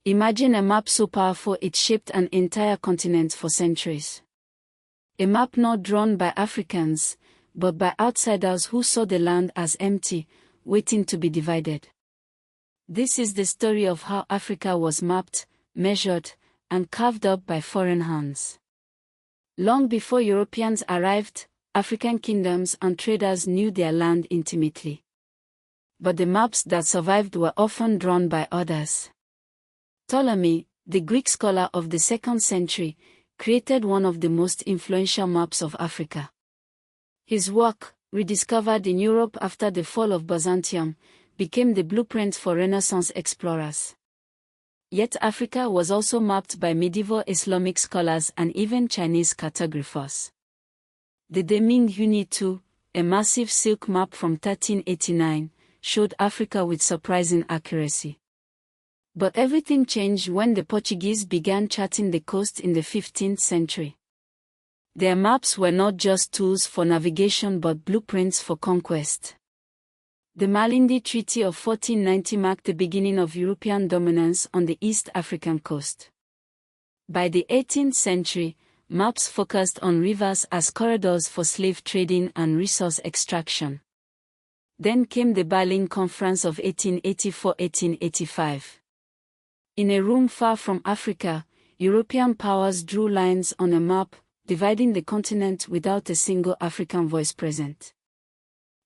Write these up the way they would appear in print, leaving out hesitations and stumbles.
Imagine a map so powerful it shaped an entire continent for centuries. A map not drawn by Africans, but by outsiders who saw the land as empty, waiting to be divided. This is the story of how Africa was mapped, measured, and carved up by foreign hands. Long before Europeans arrived, African kingdoms and traders knew their land intimately. But the maps that survived were often drawn by others. Ptolemy, the Greek scholar of the 2nd century, created one of the most influential maps of Africa. His work, rediscovered in Europe after the fall of Byzantium, became the blueprint for Renaissance explorers. Yet Africa was also mapped by medieval Islamic scholars and even Chinese cartographers. The Deming Huni II, a massive silk map from 1389, showed Africa with surprising accuracy. But everything changed when the Portuguese began charting the coast in the 15th century. Their maps were not just tools for navigation but blueprints for conquest. The Malindi Treaty of 1490 marked the beginning of European dominance on the East African coast. By the 18th century, maps focused on rivers as corridors for slave trading and resource extraction. Then came the Berlin Conference of 1884–1885. In a room far from Africa, European powers drew lines on a map, dividing the continent without a single African voice present.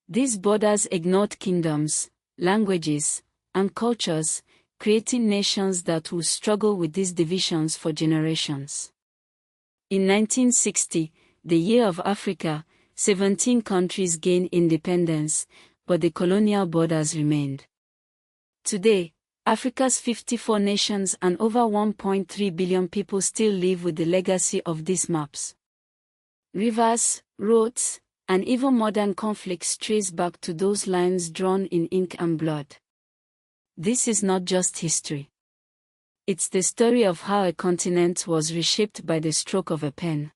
These borders ignored kingdoms, languages, and cultures, creating nations that would struggle with these divisions for generations. In 1960, the Year of Africa, 17 countries gained independence, but the colonial borders remained. Today, Africa's 54 nations and over 1.3 billion people still live with the legacy of these maps. Rivers, roads, and even modern conflicts trace back to those lines drawn in ink and blood. This is not just history. It's the story of how a continent was reshaped by the stroke of a pen.